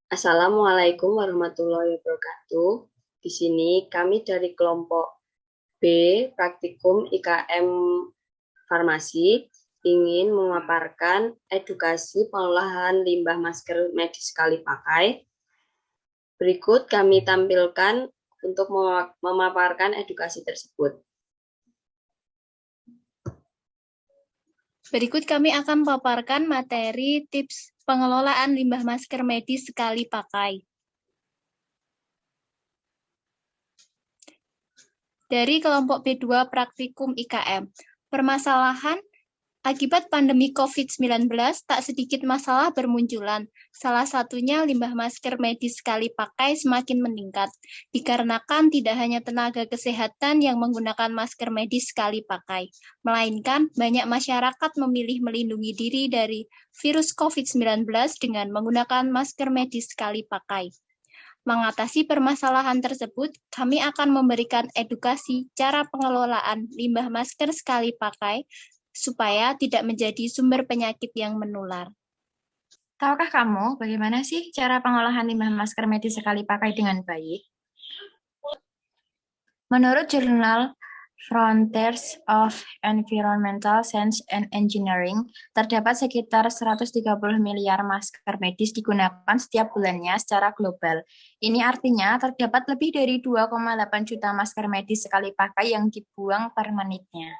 Assalamualaikum warahmatullahi wabarakatuh. Di sini kami dari kelompok B, Praktikum IKM Farmasi, ingin memaparkan edukasi pengolahan limbah masker medis sekali pakai. Berikut kami tampilkan untuk memaparkan edukasi tersebut. Berikut kami akan memaparkan materi tips pengelolaan limbah masker medis sekali pakai. Dari kelompok B2 Praktikum IKM, permasalahan akibat pandemi COVID-19 tak sedikit masalah bermunculan. Salah satunya limbah masker medis sekali pakai semakin meningkat, dikarenakan tidak hanya tenaga kesehatan yang menggunakan masker medis sekali pakai, melainkan banyak masyarakat memilih melindungi diri dari virus COVID-19 dengan menggunakan masker medis sekali pakai. Mengatasi permasalahan tersebut, kami akan memberikan edukasi cara pengelolaan limbah masker sekali pakai supaya tidak menjadi sumber penyakit yang menular. Tahukah kamu bagaimana sih cara pengolahan limbah masker medis sekali pakai dengan baik? Menurut jurnal Frontiers of Environmental Science and Engineering, terdapat sekitar 130 miliar masker medis digunakan setiap bulannya secara global. Ini artinya terdapat lebih dari 2,8 juta masker medis sekali pakai yang dibuang per menitnya.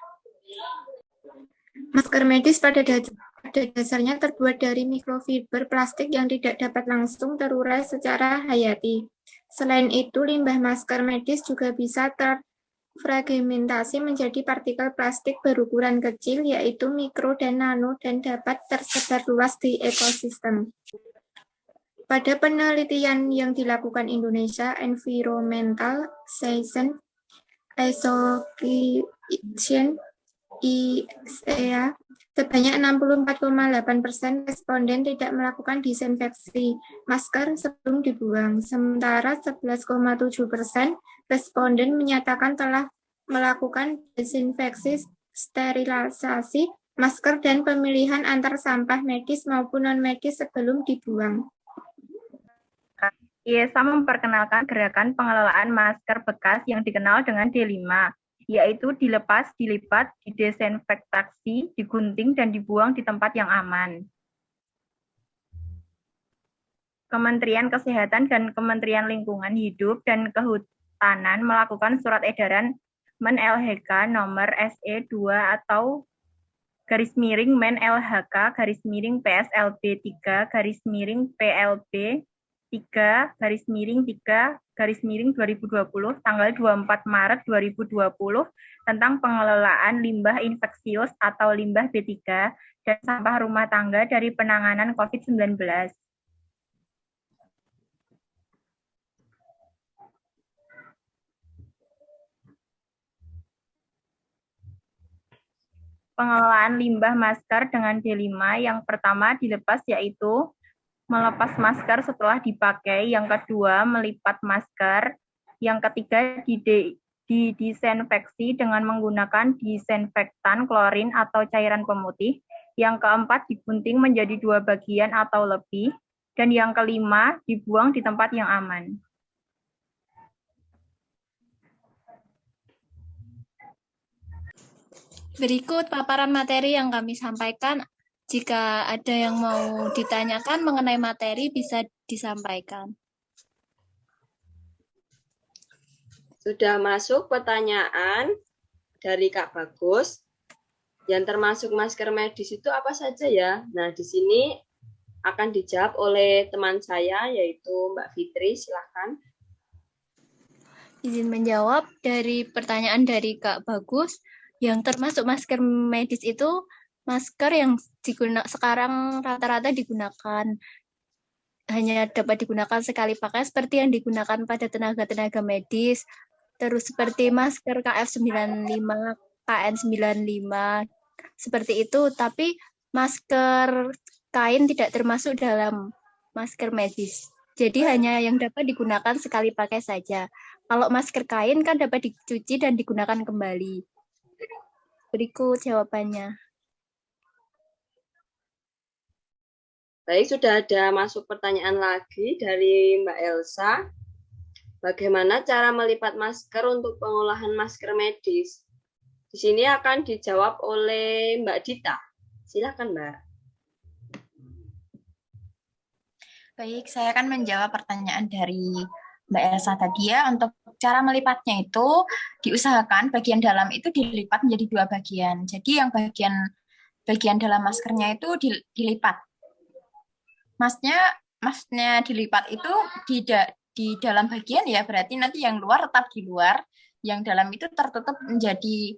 Masker medis pada dasarnya terbuat dari mikrofiber plastik yang tidak dapat langsung terurai secara hayati. Selain itu, limbah masker medis juga bisa terfragmentasi menjadi partikel plastik berukuran kecil, yaitu mikro dan nano, dan dapat tersebar luas di ekosistem. Pada penelitian yang dilakukan Indonesia Environmental Science Association ISEA, sebanyak 64,8% responden tidak melakukan disinfeksi masker sebelum dibuang, sementara 11,7% responden menyatakan telah melakukan disinfeksi, sterilisasi masker dan pemilihan antar sampah medis maupun non-medis sebelum dibuang. IESA memperkenalkan gerakan pengelolaan masker bekas yang dikenal dengan D5, yaitu dilepas, dilipat, didesinfektasi, digunting, dan dibuang di tempat yang aman. Kementerian Kesehatan dan Kementerian Lingkungan Hidup dan Kehutanan melakukan surat edaran Men LHK nomor SE 2 atau /Men LHK /PSLB 3 PLB 3/3/2020 tanggal 24 Maret 2020 tentang pengelolaan limbah infeksius atau limbah B3 dan sampah rumah tangga dari penanganan COVID-19. Pengelolaan limbah masker dengan D5 yang pertama dilepas yaitu melepas masker setelah dipakai, yang kedua melipat masker, yang ketiga didesinfeksi dengan menggunakan disinfektan klorin atau cairan pemutih, yang keempat digunting menjadi 2 bagian atau lebih, dan yang kelima dibuang di tempat yang aman. Berikut paparan materi yang kami sampaikan. Jika ada yang mau ditanyakan mengenai materi, bisa disampaikan. Sudah masuk pertanyaan dari Kak Bagus. Yang termasuk masker medis itu apa saja ya? Nah, di sini akan dijawab oleh teman saya, yaitu Mbak Fitri. Silakan. Izin menjawab dari pertanyaan dari Kak Bagus. Yang termasuk masker medis itu masker yang sekarang rata-rata digunakan hanya dapat digunakan sekali pakai seperti yang digunakan pada tenaga-tenaga medis, terus seperti masker KF95, KN95, seperti itu. Tapi masker kain tidak termasuk dalam masker medis. Jadi hanya yang dapat digunakan sekali pakai saja. Kalau masker kain kan dapat dicuci dan digunakan kembali. Berikut jawabannya. Baik, sudah ada masuk pertanyaan lagi dari Mbak Elsa. Bagaimana cara melipat masker untuk pengolahan masker medis? Di sini akan dijawab oleh Mbak Dita. Silakan, Mbak. Baik, saya akan menjawab pertanyaan dari Mbak Elsa tadi ya. Untuk cara melipatnya itu diusahakan bagian dalam itu dilipat menjadi 2 bagian. Jadi yang bagian dalam maskernya itu dilipat. Masnya dilipat itu di dalam bagian ya, berarti nanti yang luar tetap di luar, yang dalam itu tertutup menjadi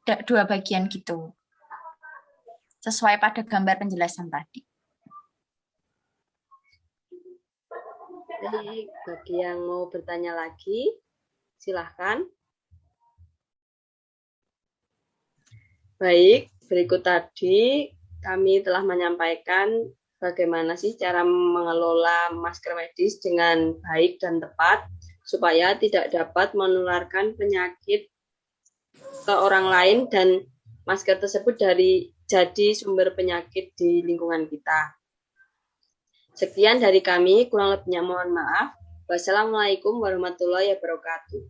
2 bagian gitu. Sesuai pada gambar penjelasan tadi. Jadi bagi yang mau bertanya lagi, silahkan. Baik, berikut tadi kami telah menyampaikan bagaimana sih cara mengelola masker medis dengan baik dan tepat supaya tidak dapat menularkan penyakit ke orang lain dan masker tersebut jadi sumber penyakit di lingkungan kita. Sekian dari kami, kurang lebihnya mohon maaf. Wassalamualaikum warahmatullahi wabarakatuh.